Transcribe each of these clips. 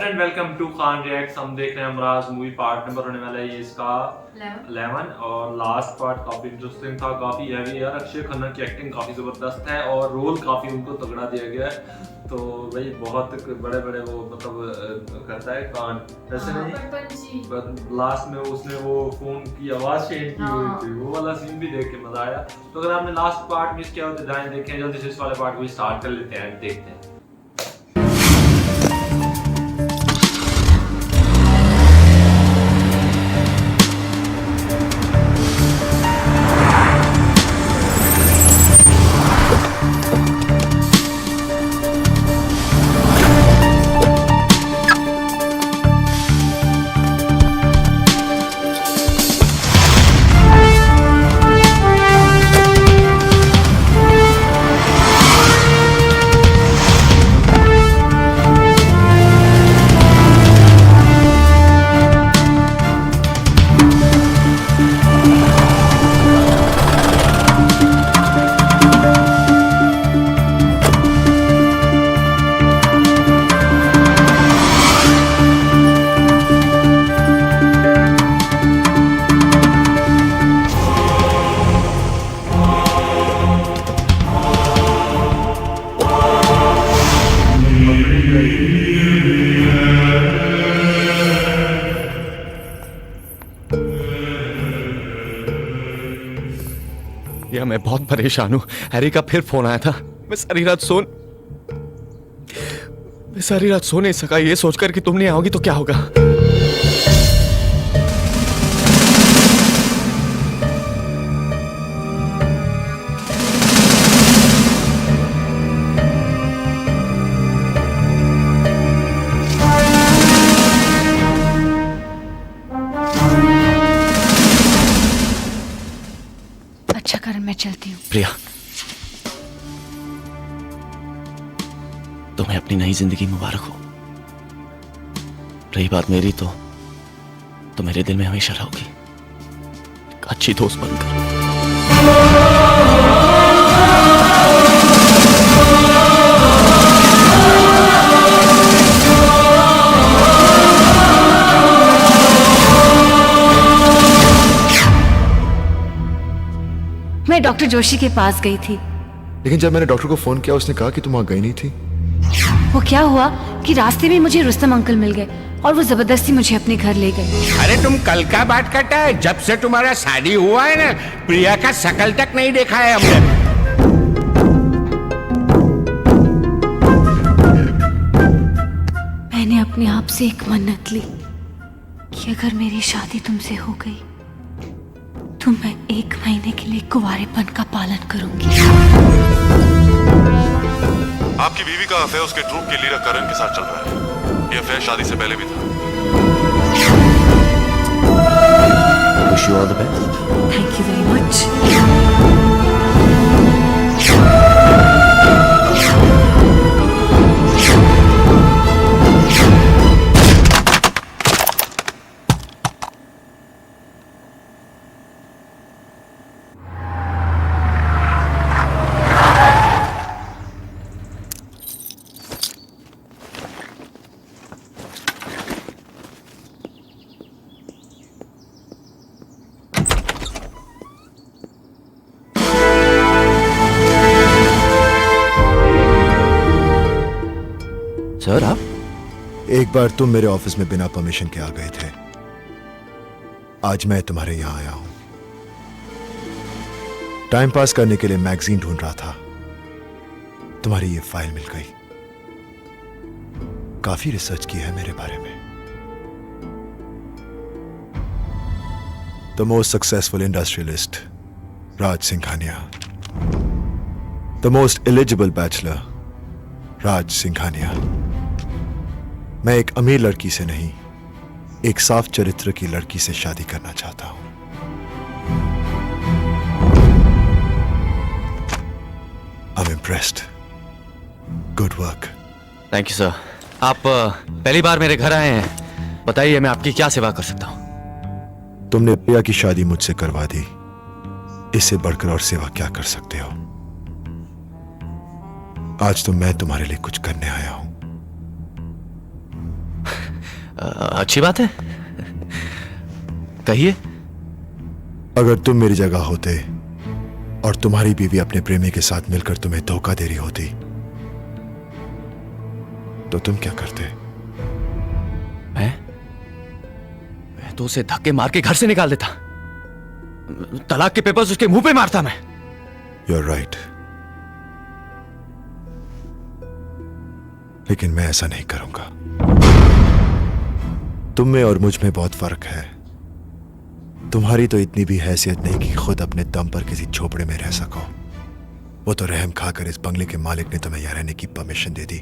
And welcome to Khan reacts. हम देख रहे हैं अमराज मूवी। पार्ट नंबर होने वाला है ये इसका 11 और लास्ट पार्ट काफी इंटरेस्टिंग था, काफी हैवी है। अक्षय खन्ना की एक्टिंग काफी जबरदस्त है और रोल काफी उनको तगड़ा दिया गया है। तो भाई बहुत बड़े बड़े वो मतलब करता है कांड ऐसे नहीं। लास्ट में उसने वो फोन की आवाज चेंज की हुई थी, वो वाला सीन भी देख के मजा आया। तो अगर आपने लास्ट पार्ट मिस किया हो तो जाएं देखें। जल्दी से इस वाले पार्ट को स्टार्ट कर लेते हैं, देखते हैं। या मैं बहुत परेशान हूं। हैरी का फिर फोन आया था। मैं सारी रात सो नहीं सका, ये सोचकर कि तुम नहीं आओगी तो क्या होगा। अच्छा करण, मैं चलती हूँ। प्रिया, तुम्हें अपनी नई जिंदगी मुबारक हो। रही बात मेरी तो मेरे दिल में हमेशा रहोगी, एक अच्छी दोस्त बनकर। मैं डॉक्टर जोशी के पास गई थी। लेकिन जब मैंने डॉक्टर को फोन किया उसने कहा कि तुम वहां गई नहीं थी। वो क्या हुआ कि रास्ते में मुझे रुस्तम अंकल मिल गए और वो जबरदस्ती मुझे अपने घर ले गए। अरे तुम कल का बात करता है? जब से तुम्हारा शादी हुआ है ना, प्रिया का शकल तक नहीं देखा है हमने। मैंने अपने आप से एक मन्नत ली कि अगर मेरी शादी तुमसे हो गई तो मैं 1 महीने के लिए कुंवारेपन का पालन करूंगी। आपकी बीवी का अफेयर उसके ट्रूप के लीडर करण के साथ चल रहा है। ये अफेयर शादी से पहले भी था। Wish you all the best. Thank you very much. Sir, आप एक बार तुम मेरे ऑफिस में बिना परमिशन के आ गए थे। आज मैं तुम्हारे यहां आया हूं। टाइम पास करने के लिए मैगजीन ढूंढ रहा था, तुम्हारी ये फाइल मिल गई। काफी रिसर्च की है मेरे बारे में। The most successful industrialist Raj Singhania, the most eligible bachelor Raj Singhania. मैं एक अमीर लड़की से नहीं, एक साफ चरित्र की लड़की से शादी करना चाहता हूं। I'm impressed. Good work. Thank you sir. आप पहली बार मेरे घर आए हैं, बताइए मैं आपकी क्या सेवा कर सकता हूं। तुमने प्रिया की शादी मुझसे करवा दी, इससे बढ़कर और सेवा क्या कर सकते हो। आज तो मैं तुम्हारे लिए कुछ करने आया हूं। अच्छी बात है, कहिए। अगर तुम मेरी जगह होते और तुम्हारी बीवी अपने प्रेमी के साथ मिलकर तुम्हें धोखा दे रही होती तो तुम क्या करते? मैं तो उसे धक्के मार के घर से निकाल देता, तलाक के पेपर्स उसके मुंह पे मारता मैं। You're right. लेकिन मैं ऐसा नहीं करूंगा। तुम में और मुझ में बहुत फर्क है। तुम्हारी तो इतनी भी हैसियत नहीं कि खुद अपने दम पर किसी झोपड़े में रह सको। वो तो रहम खाकर इस बंगले के मालिक ने तुम्हें यहां रहने की परमिशन दे दी,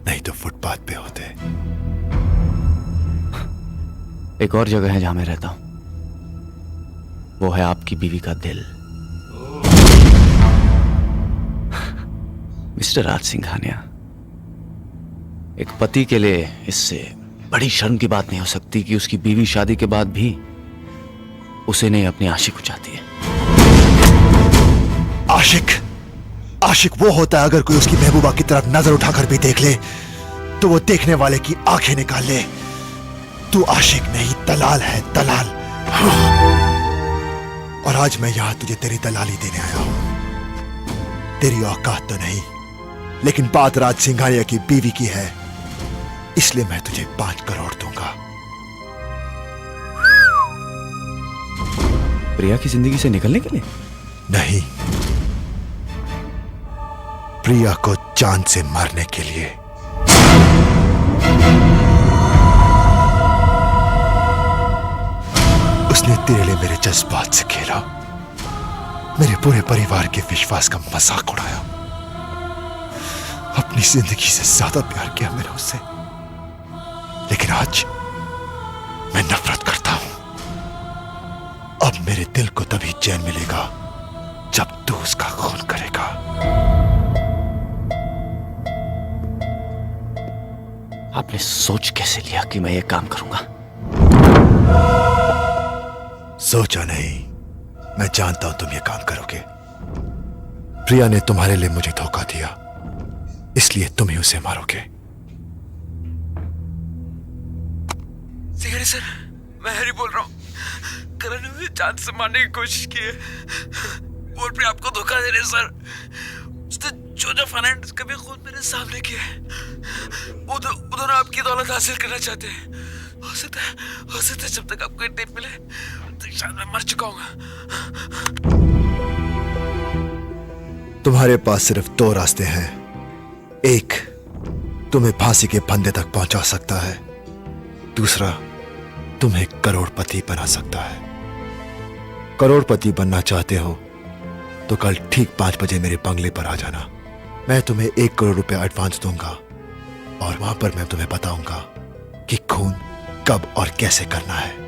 नहीं तो फुटपाथ पे होते। एक और जगह है जहां मैं रहता हूं, वो है आपकी बीवी का दिल। मिस्टर राज सिंघानिया, एक पति के लिए इससे बड़ी शर्म की बात नहीं हो सकती कि उसकी बीवी शादी के बाद भी उसे नहीं अपनी आशिक को चाहती है। आशिक वो होता है अगर कोई उसकी महबूबा की तरफ नजर उठाकर भी देख ले तो वो देखने वाले की आंखें निकाल ले। तू आशिक नहीं, दलाल है, दलाल। और आज मैं यहां तुझे तेरी दलाली देने आया हूं। तेरी औकात तो नहीं, लेकिन बात राज सिंघानिया की बीवी की है, इसलिए मैं तुझे 5 करोड़ दूंगा। प्रिया की जिंदगी से निकलने के लिए? नहीं, प्रिया को जान से मारने के लिए। उसने तेरे लिए मेरे जज्बात से खेला, मेरे पूरे परिवार के विश्वास का मजाक उड़ाया, अपनी जिंदगी से ज्यादा प्यार किया मैंने उससे। लेकिन आज मैं नफरत करता हूं। अब मेरे दिल को तभी चैन मिलेगा जब तू उसका खून करेगा। आपने सोच कैसे लिया कि मैं ये काम करूंगा? सोचा नहीं, मैं जानता हूं तुम ये काम करोगे। प्रिया ने तुम्हारे लिए मुझे धोखा दिया, इसलिए तुम ही उसे मारोगे। सिंघानिया सर, मैं हैरी बोल रहा हूँ। करण ने मुझे जान से मारने की कोशिश की है और प्रिया आपको धोखा दे रहे हैं सर। उसने जो फाइनेंस कभी खुद मेरे सामने किया है, वो दोनों आपकी दौलत हासिल करना चाहते हैं। हो सकता है जब तक आपको ये टेप मिले तो शायद मैं मर चुका हूँ। तुम्हारे पास सिर्फ 2 रास्ते हैं। एक तुम्हें फांसी के फंदे तक पहुंचा सकता है, दूसरा तुम्हें करोड़पति बना सकता है। करोड़पति बनना चाहते हो तो कल ठीक 5 बजे मेरे बंगले पर आ जाना। मैं तुम्हें 1 करोड़ रुपए एडवांस दूंगा और वहां पर मैं तुम्हें बताऊंगा कि खून कब और कैसे करना है।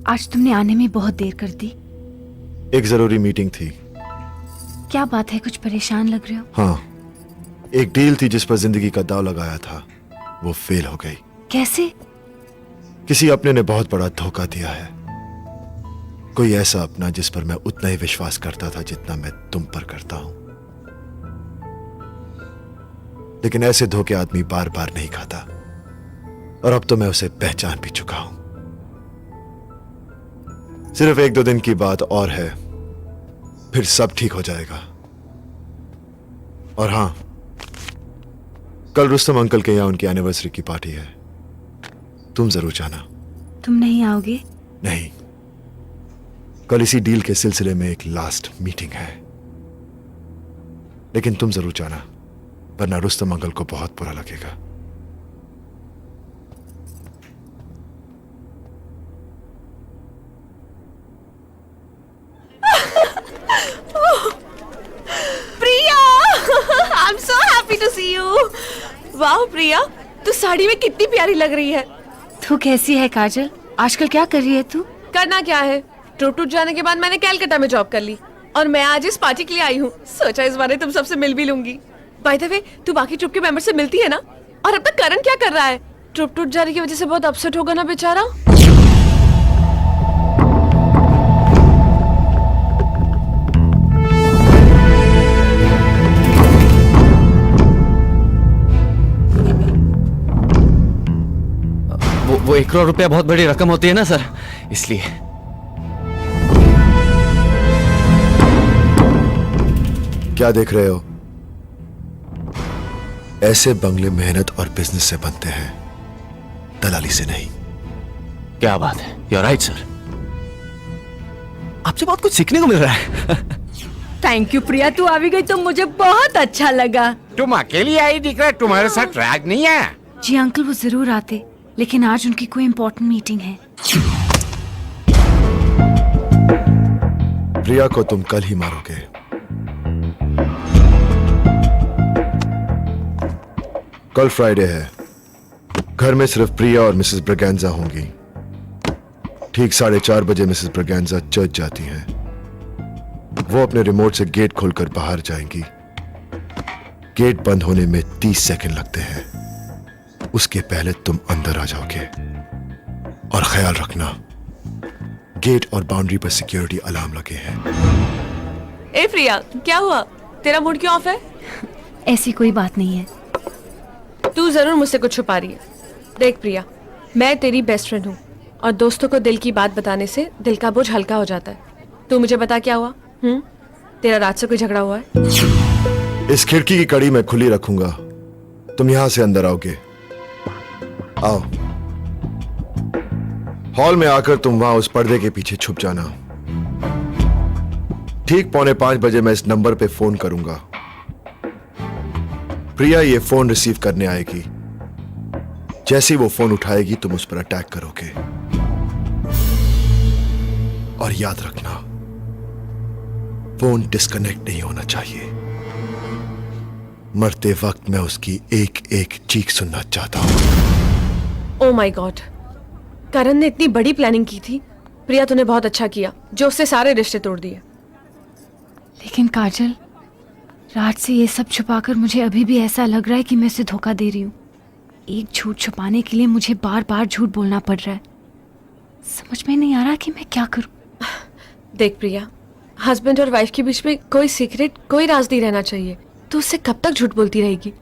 आज तुमने आने में बहुत देर कर दी। एक जरूरी मीटिंग थी। क्या बात है, कुछ परेशान लग रहे हो? हाँ, एक डील थी जिस पर जिंदगी का दाव लगाया था, वो फेल हो गई। कैसे? किसी अपने ने बहुत बड़ा धोखा दिया है। कोई ऐसा अपना जिस पर मैं उतना ही विश्वास करता था जितना मैं तुम पर करता हूं। लेकिन ऐसे धोखे आदमी बार बार नहीं खाता, और अब तो मैं उसे पहचान भी चुका हूं। सिर्फ 1-2 दिन की बात और है, फिर सब ठीक हो जाएगा। और हां, कल रुस्तम अंकल के यहां उनकी एनिवर्सरी की पार्टी है, तुम जरूर जाना। तुम नहीं आओगे? नहीं, कल इसी डील के सिलसिले में एक लास्ट मीटिंग है। लेकिन तुम जरूर जाना, वरना रुस्तम अंकल को बहुत बुरा लगेगा। I'm so happy to see you. वाह प्रिया, तू साड़ी में कितनी प्यारी लग रही है। तू कैसी है काजल? आजकल क्या कर रही है तू? करना क्या है, टूट जाने के बाद मैंने कैलकाटा में जॉब कर ली। और मैं आज इस पार्टी के लिए आई हूँ। सोचा इस बारे तुम सबसे मिल भी लूंगी। बाय द वे, तू बाकी ट्रुप के मेंबर से मिलती है ना? और अब तक करण क्या कर रहा है? ट्रुप टूट जाने की वजह से बहुत अपसेट होगा ना बेचारा। वो 1 करोड़ रुपया बहुत बड़ी रकम होती है ना सर, इसलिए। क्या देख रहे हो? ऐसे बंगले मेहनत और बिजनेस से बनते हैं, दलाली से नहीं। क्या बात है, you're right सर। आपसे बहुत कुछ सीखने को मिल रहा है। थैंक यू प्रिया, तू आ भी गई तो मुझे बहुत अच्छा लगा। तुम अकेली आई दिख रहा है, तुम्हारे साथ राज नहीं आया? जी अंकल, वो जरूर आते, लेकिन आज उनकी कोई इम्पोर्टेंट मीटिंग है। प्रिया को तुम कल ही मारोगे। कल फ्राइडे है, घर में सिर्फ प्रिया और मिसेस ब्रगैंजा होंगी। ठीक 4:30 बजे मिसेस ब्रगैंजा चर्च जाती हैं। वो अपने रिमोट से गेट खोलकर बाहर जाएंगी। गेट बंद होने में 30 सेकंड लगते हैं। उसके पहले तुम अंदर आ जाओगे। और ख्याल रखना, गेट और बाउंड्री पर सिक्योरिटी अलार्म लगे हैं। ए प्रिया, क्या हुआ? तेरा मूड क्यों ऑफ है? ऐसी कोई बात नहीं है। तू जरूर मुझसे कुछ छुपा रही है। देख प्रिया, मैं तेरी बेस्ट फ्रेंड हूँ और दोस्तों को दिल की बात बताने से दिल का बोझ हल्का हो जाता है। तू मुझे बता क्या हुआ? तेरा रात से कोई झगड़ा हुआ है? इस खिड़की की कड़ी मैं खुली रखूंगा। तुम यहां से अंदर आओगे। आओ। हॉल में आकर तुम वहां उस पर्दे के पीछे छुप जाना। ठीक 4:45 बजे मैं इस नंबर पे फोन करूंगा। प्रिया ये फोन रिसीव करने आएगी। जैसे ही वो फोन उठाएगी तुम उस पर अटैक करोगे। और याद रखना, फोन डिस्कनेक्ट नहीं होना चाहिए। मरते वक्त मैं उसकी एक एक चीख सुनना चाहता हूं। ओ माय गॉड, करण ने इतनी बड़ी प्लानिंग की थी। प्रिया, तूने बहुत अच्छा किया जो उससे सारे रिश्ते तोड़ दिए। लेकिन काजल, राज से ये सब छुपाकर मुझे अभी भी ऐसा लग रहा है कि मैं उसे धोखा दे रही हूँ। एक झूठ छुपाने के लिए मुझे बार बार झूठ बोलना पड़ रहा है। समझ में नहीं आ रहा कि मैं क्या करूं। देख प्रिया, हस्बैंड और वाइफ के बीच में कोई सीक्रेट, कोई राज नहीं रहना चाहिए। तू उससे कब तक झूठ बोलती रहेगी?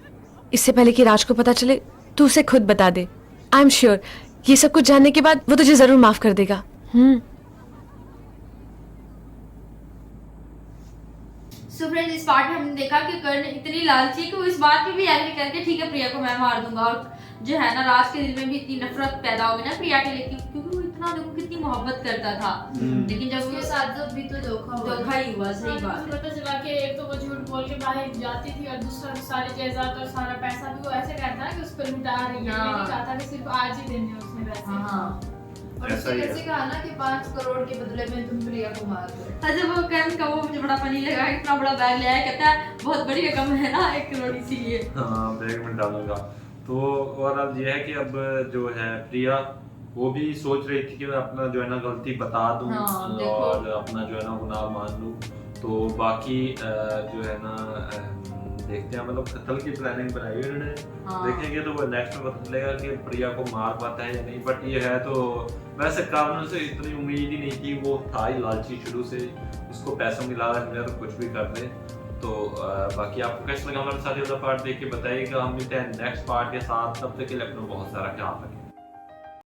इससे पहले कि राज को पता चले, तू उसे खुद बता दे। आई एम श्योर ये सब कुछ जानने के बाद वो तुझे जरूर माफ कर देगा। सो फ्रेंड्स, इस पार्ट में हमने देखा कि कर्ण इतनी लालची कि वो इस बात पे भी एग्री करके ठीक है प्रिया को मैं मार दूंगा। और जो है ना, राज के दिल में भी इतनी नफरत पैदा हो गई ना प्रिया के लिए, क्योंकि वो इतना देखो कितनी मोहब्बत करता था। लेकिन जब उसके साथ जब भी तो धोखा ही हुआ। सही बात। पता चला कि एक तो वो झूठ बोल के बाहर जाती थी और दूसरा सारी जायदाद और सारा पैसा भी वो ऐसे कहता है कि उस पर लुटा रही है। मैंने कहा था कि सिर्फ आज ही देने उसने पैसे। और उसने कैसे कहा ना कि 5 करोड़ के बदले में तुम प्रिया को मार दो। अच्छा, वो करण का वो मुझे बड़ा फनी लगा, इतना बड़ा बैग ले आया, कहता है बहुत बड़ी रकम है ना 1 करोड़, इसीलिए हाँ बैग में डालूंगा। तो और अब ये है कि अब जो है प्रिया वो भी सोच रही थी कि मैं अपना जो है ना गलती बता दूं और अपना जो है ना गुनाह मान लूं। तो बाकी जो है ना देखते हैं, मतलब कत्ल की प्लानिंग बनाई हुई उन्होंने। देखेंगे तो वो नेक्स्ट में पता चलेगा कि प्रिया को मार पाता है या नहीं। बट ये है तो वैसे कारणों से इतनी उम्मीद ही नहीं थी। वो था ही लालची शुरू से, उसको पैसों की लालच में तो कुछ भी कर दे। तो बाकी आपको कैसा लगा हमारे साथ ये वाला पार्ट देख के बताइएगा। हम मिलते हैं नेक्स्ट पार्ट के साथ, तब तक के लिए अपना बहुत सारा ख्याल रखें।